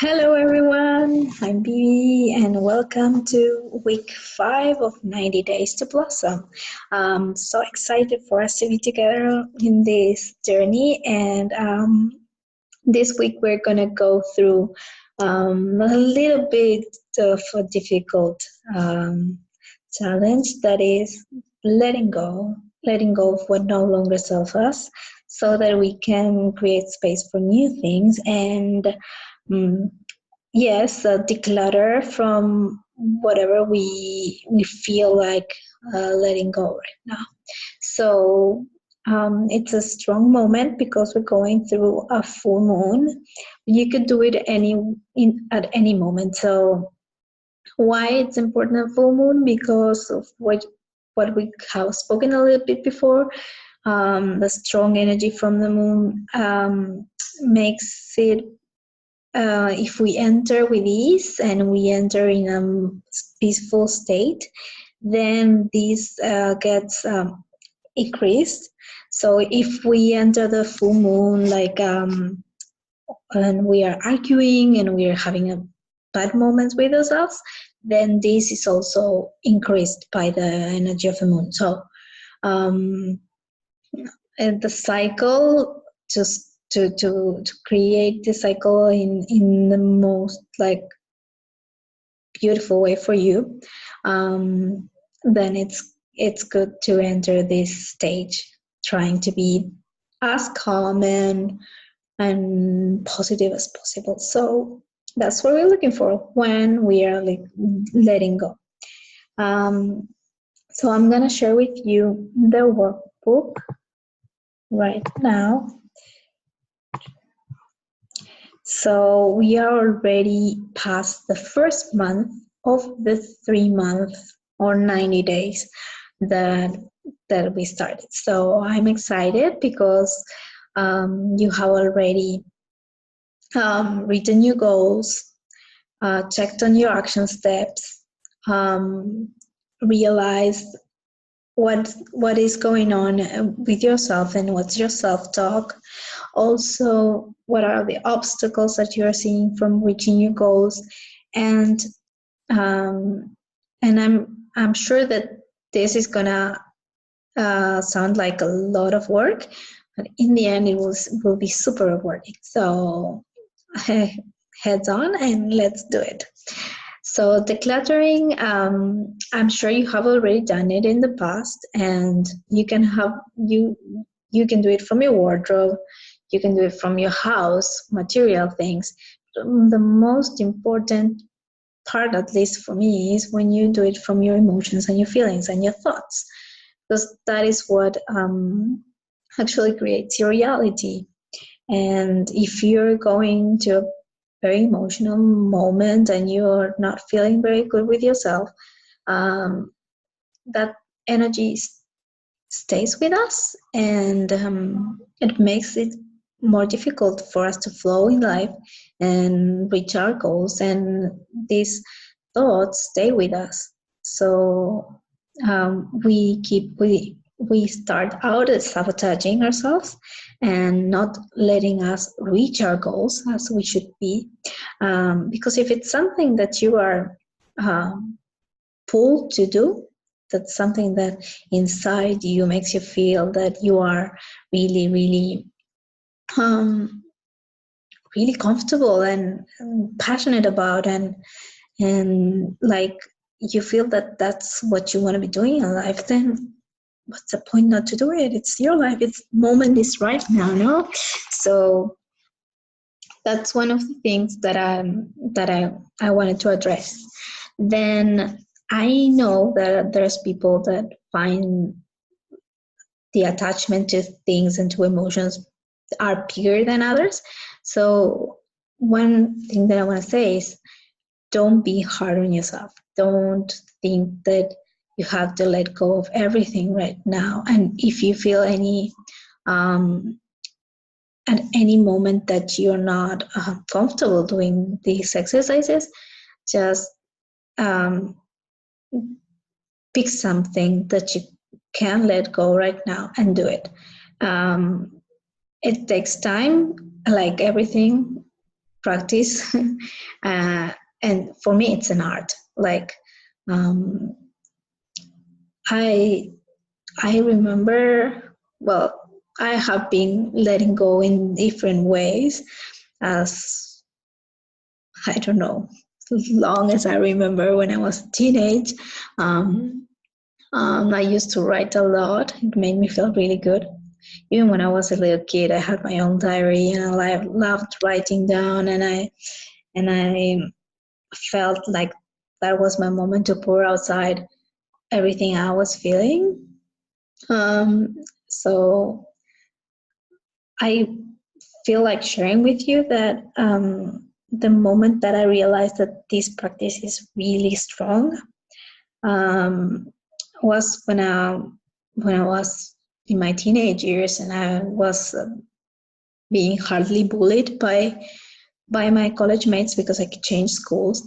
Hello everyone, I'm Bibi and welcome to week 5 of 90 Days to Blossom. I'm so excited for us to be together in this journey, and this week we're going to go through a little bit of a difficult challenge, that is letting go of what no longer serves us so that we can create space for new things and mm, yes, declutter from whatever we feel like letting go right now. So it's a strong moment because we're going through a full moon. You could do it at any moment. So why it's important a full moon? Because of what we have spoken a little bit before. The strong energy from the moon makes it, if we enter with ease and we enter in a peaceful state, then this gets increased. So if we enter the full moon and we are arguing and we are having a bad moments with ourselves, then this is also increased by the energy of the moon. So um, and the cycle, just to create the cycle in the most beautiful way for you, then it's good to enter this stage trying to be as calm and positive as possible. So that's what we're looking for when we are letting go. So I'm gonna share with you the workbook right now. So we are already past the first month of the 3 month or 90 days that we started. So I'm excited because you have already written your goals, checked on your action steps, realized what is going on with yourself and what's your self-talk. Also, what are the obstacles that you are seeing from reaching your goals, and um, I'm sure that this is gonna sound like a lot of work, but in the end, it will be super rewarding. So, heads on and let's do it. So decluttering, I'm sure you have already done it in the past, and you can do it from your wardrobe, you can do it from your house, material things. The most important part, at least for me, is when you do it from your emotions and your feelings and your thoughts, because that is what actually creates your reality. And if you're going to a very emotional moment and you're not feeling very good with yourself, that energy stays with us, and it makes it more difficult for us to flow in life and reach our goals, and these thoughts stay with us. So we start out as sabotaging ourselves and not letting us reach our goals as we should be, because if it's something that you are pulled to do, that's something that inside you makes you feel that you are really, really really comfortable and passionate about, and like you feel that that's what you want to be doing in life, then what's the point not to do it? It's your life. It's moment is right now, no? So that's one of the things that I wanted to address. Then I know that there's people that find the attachment to things and to emotions are bigger than others. So one thing that I want to say is, don't be hard on yourself. Don't think that you have to let go of everything right now. And if you feel at any moment that you're not comfortable doing these exercises, just pick something that you can let go right now and do it. It takes time, like everything. practice. And for me, it's an art. Like, um, I remember, well, I have been letting go in different ways as, I don't know, as long as I remember when I was a teenage. I used to write a lot. It made me feel really good. Even when I was a little kid, I had my own diary, and I loved writing down. And I felt like that was my moment to pour outside everything I was feeling. So I feel like sharing with you that the moment that I realized that this practice is really strong was when I was in my teenage years, and I was being hardly bullied by my college mates because I could change schools.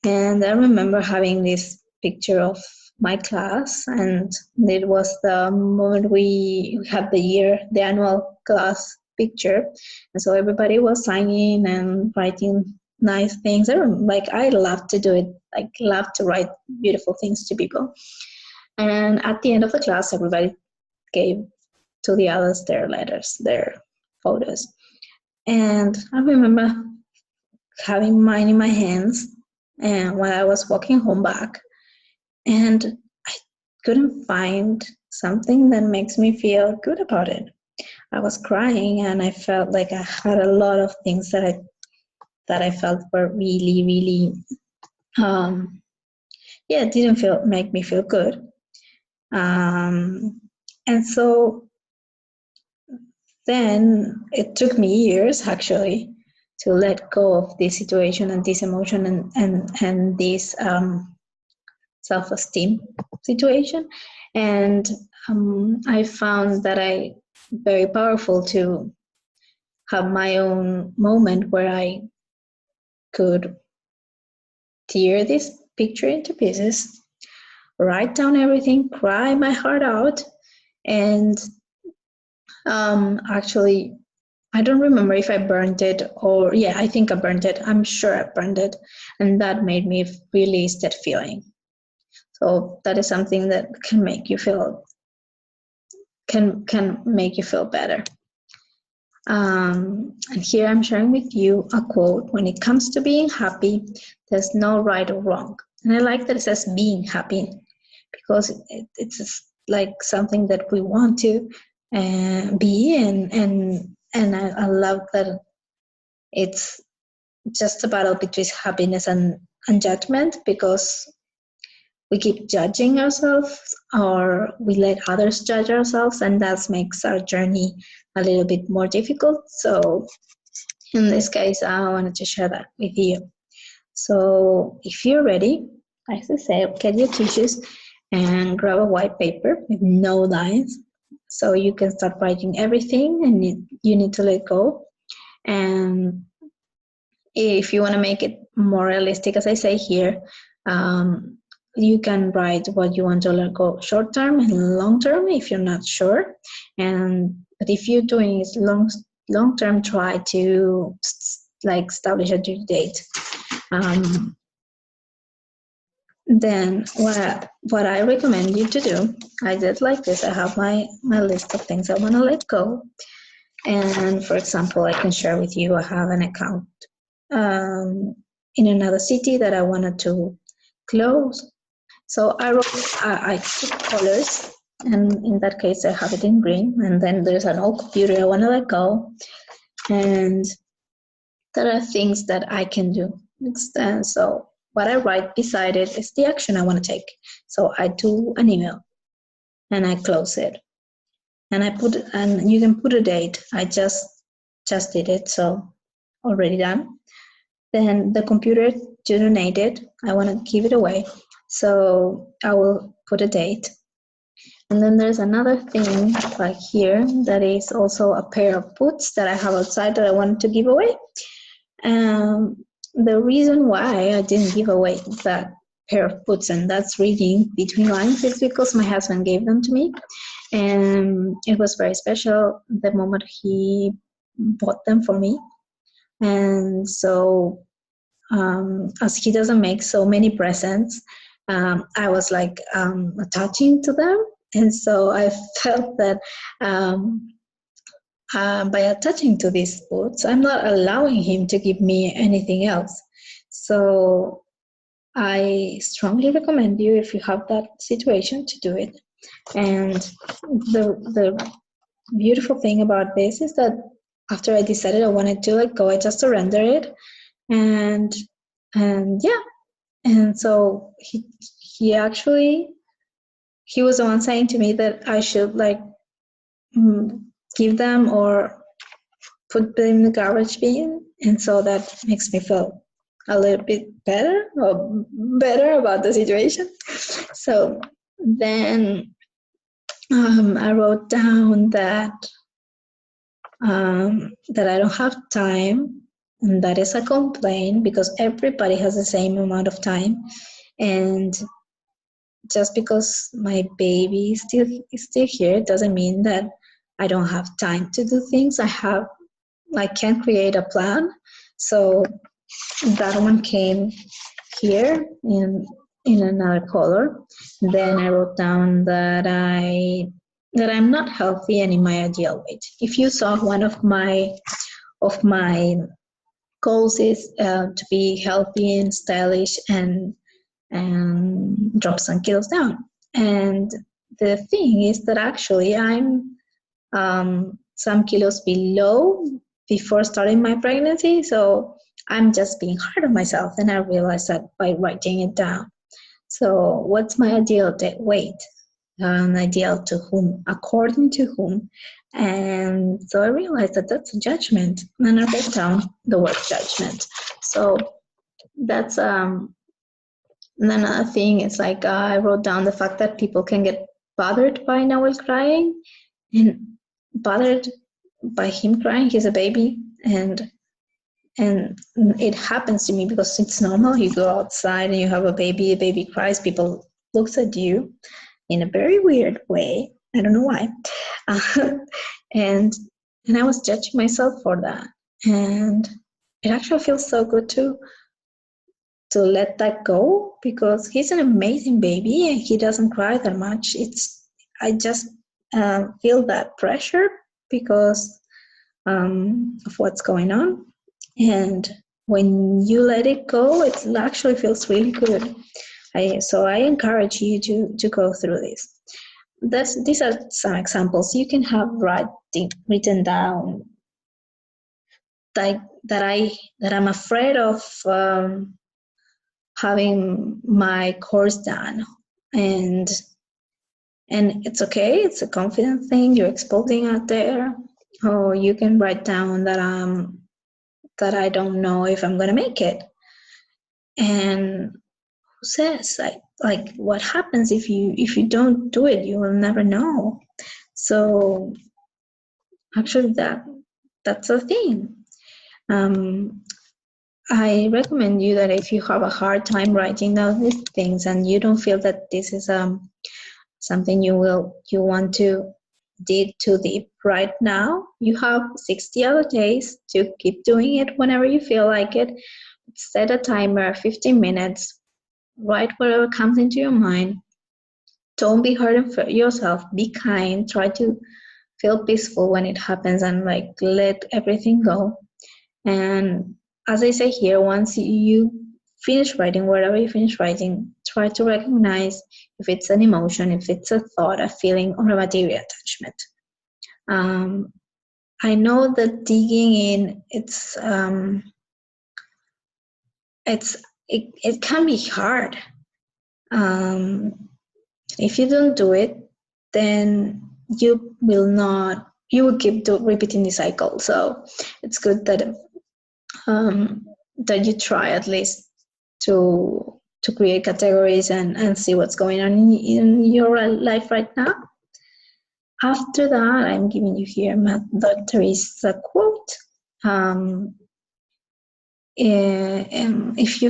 And I remember having this picture of my class, and it was the moment we had the annual class picture, and so everybody was signing and writing nice things. I love to do it, like love to write beautiful things to people. And at the end of the class, everybody gave to the others their letters, their photos. And I remember having mine in my hands, and when I was walking home back, and I couldn't find something that makes me feel good about it. I was crying, and I felt like I had a lot of things that I felt were really, really, it didn't make me feel good. And so then it took me years, actually, to let go of this situation and this emotion and this self-esteem situation. And I found that very powerful to have my own moment where I could tear this picture into pieces, write down everything, cry my heart out, and actually, I don't remember if I burned it or, I think I burned it. I'm sure I burned it. And that made me release that feeling. So that is something that can make you feel, can make you feel better. And here I'm sharing with you a quote: when it comes to being happy, there's no right or wrong. And I like that it says being happy, because it's like something that we want to be, and I love that it's just a battle between happiness and judgment, because we keep judging ourselves, or we let others judge ourselves, and that makes our journey a little bit more difficult. So in this case, I wanted to share that with you. So if you're ready, as I said, get your tissues and grab a white paper with no lines, so you can start writing everything and you need to let go. And if you want to make it more realistic, as I say here, you can write what you want to let go, short term and long term, if you're not sure. But if you're doing it long term, try to establish a due date. Then what I recommend you to do, I did like this. I have my list of things I want to let go. And for example, I can share with you, I have an account in another city that I wanted to close. So I took colors, and in that case I have it in green. And then there's an old computer I want to let go. And there are things that I can do. And so what I write beside it is the action I want to take. So I do an email and I close it. And and you can put a date. I just did it, so already done. Then the computer donated. I want to give it away, so I will put a date. And then there's another thing like here that is also a pair of boots that I have outside that I wanted to give away. The reason why I didn't give away that pair of boots, and that's reading between lines, is because my husband gave them to me, and it was very special the moment he bought them for me. And so as he doesn't make so many presents, I was like attaching to them. And so I felt that by attaching to these foods, I'm not allowing him to give me anything else. So I strongly recommend you, if you have that situation, to do it. And the beautiful thing about this is that after I decided I wanted to let go, I just surrendered it, and yeah, and so he actually, he was the one saying to me that I should like give them or put them in the garbage bin, and so that makes me feel a little bit better or better about the situation. So then I wrote down that that I don't have time, and that is a complaint because everybody has the same amount of time, and just because my baby is still here doesn't mean that I don't have time to do things. I can create a plan. So that one came here in another color. Then I wrote down that I'm not healthy and in my ideal weight. If you saw, one of my goals is to be healthy and stylish and drop some kilos down. And the thing is that actually I'm some kilos below before starting my pregnancy, so I'm just being hard on myself, and I realized that by writing it down. So what's my ideal weight? Ideal to whom? According to whom? And so I realized that that's a judgment, and I wrote down the word judgment. So that's and another thing is like I wrote down the fact that people can get bothered by Noel crying, and bothered by him crying. He's a baby, and it happens to me because it's normal. You go outside and you have a baby cries, people looks at you in a very weird way. I don't know why. And I was judging myself for that. And it actually feels so good to let that go, because he's an amazing baby and he doesn't cry that much. I just feel that pressure because of what's going on. And when you let it go, it actually feels really good. So I encourage you to go through this. These are some examples. You can have written down like that I'm afraid of having my course done, and it's okay. It's a confident thing you're exposing out there. Or you can write down that I don't know if I'm gonna make it. And who says, like what happens if you don't do it? You will never know. So actually that's a thing. I recommend you that if you have a hard time writing down these things and you don't feel that this is something you want to dig too deep right now, you have 60 other days to keep doing it whenever you feel like it. Set a timer, 15 minutes, write whatever comes into your mind. Don't be hard on yourself, be kind, try to feel peaceful when it happens, and like let everything go. And as I say here, once you finish writing, whatever you finish writing, try to recognize if it's an emotion, if it's a thought, a feeling, or a material attachment. I know that digging in, it can be hard. If you don't do it, then you will keep repeating the cycle. So it's good that that you try at least to create categories and see what's going on in your life right now. After that, I'm giving you here, there is a quote. If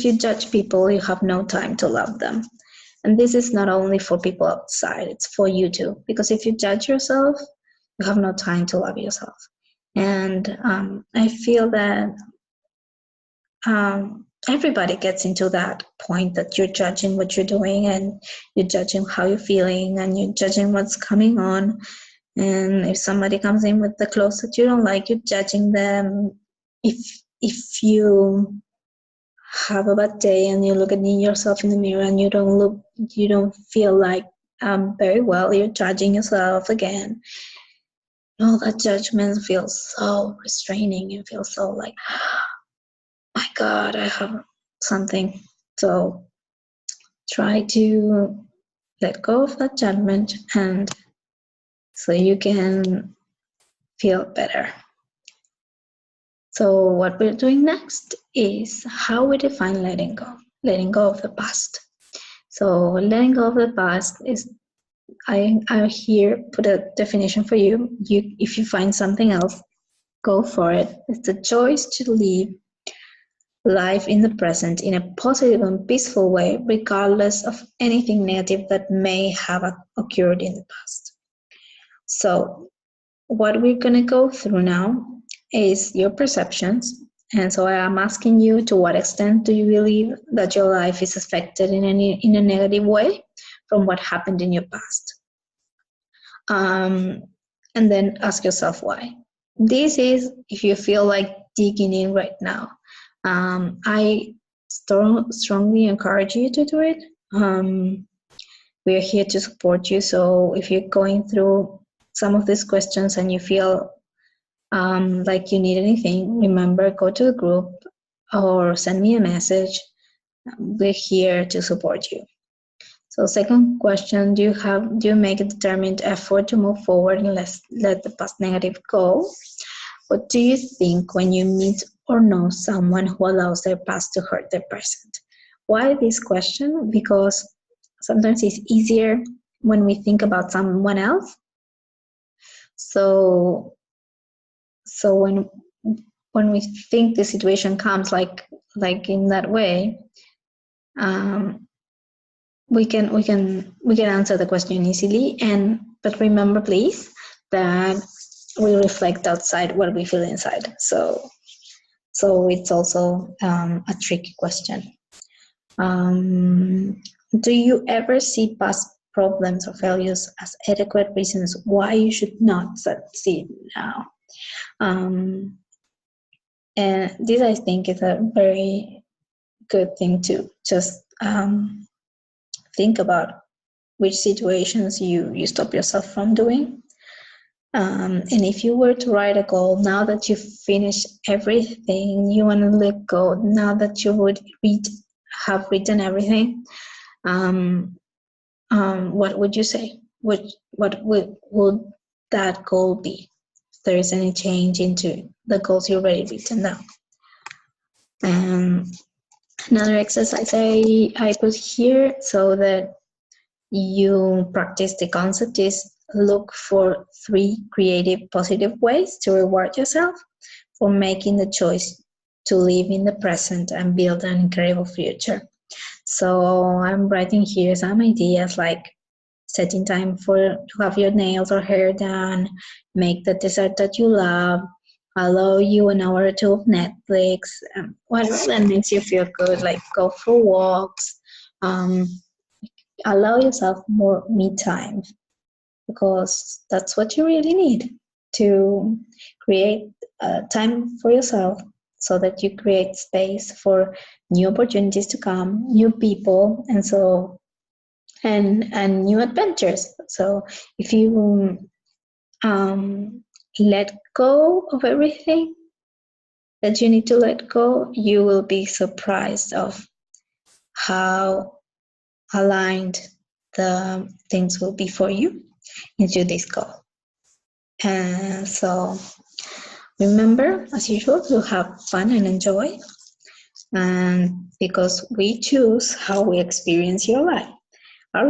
you judge people, you have no time to love them. And this is not only for people outside, it's for you too. Because if you judge yourself, you have no time to love yourself. And I feel that everybody gets into that point that you're judging what you're doing, and you're judging how you're feeling, and you're judging what's coming on. And if somebody comes in with the clothes that you don't like, you're judging them. If you have a bad day and you look at yourself in the mirror and you don't feel like very well, you're judging yourself again. All that judgment feels so restraining. It feels so like, my God, I have something. So try to let go of that judgment, and so you can feel better. So what we're doing next is how we define letting go of the past. So letting go of the past is, I here put a definition for you. If you find something else, go for it. It's the choice to live life in the present in a positive and peaceful way, regardless of anything negative that may have occurred in the past. So what we're going to go through now is your perceptions. And so I am asking you, to what extent do you believe that your life is affected in a negative way from what happened in your past? And then ask yourself why. This is if you feel like digging in right now. I strongly encourage you to do it. We're here to support you. So if you're going through some of these questions and you feel like you need anything, remember, go to the group or send me a message. We're here to support you. So second question, do you make a determined effort to move forward and let the past negative go? What do you think when you meet or know someone who allows their past to hurt their present? Why this question? Because sometimes it's easier when we think about someone else. So when we think the situation comes like in that way, we can answer the question easily. But remember, please, that we reflect outside what we feel inside. So it's also a tricky question. Do you ever see past problems or failures as adequate reasons why you should not succeed now? And this, I think, is a very good thing to just think about, which situations you stop yourself from doing. And if you were to write a goal, now that you've finished everything you want to let go, now that you have written everything, what would you say? What would that goal be? If there is any change into the goals you already written down. Another exercise I put here so that you practice the concept is look for 3 creative, positive ways to reward yourself for making the choice to live in the present and build an incredible future. So I'm writing here some ideas like setting time to have your nails or hair done, make the dessert that you love, allow you an hour or two of Netflix, whatever that makes you feel good, like go for walks, allow yourself more me time, because that's what you really need to create time for yourself, so that you create space for new opportunities to come, new people, and new adventures. So if you let go of everything that you need to let go, you will be surprised of how aligned the things will be for you into this goal. And so remember, as usual, to have fun and enjoy, and because we choose how we experience our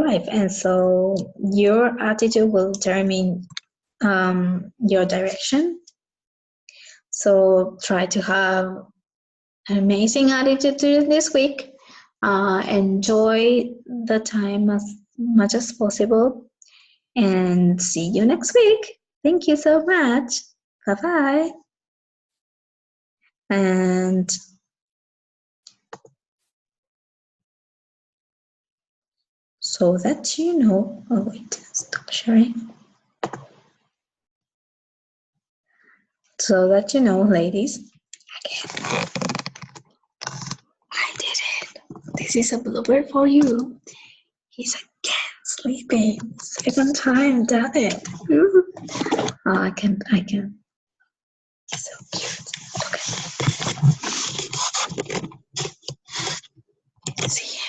life, and so your attitude will determine your direction. So try to have an amazing attitude this week. Enjoy the time as much as possible, and see you next week. Thank you so much. Bye-bye. And so that you know, oh wait, stop sharing. So that you know, ladies, again, I did it. This is a blooper for you. He's again sleeping. Second time, done it. Oh, I can. He's so cute. Look at. See.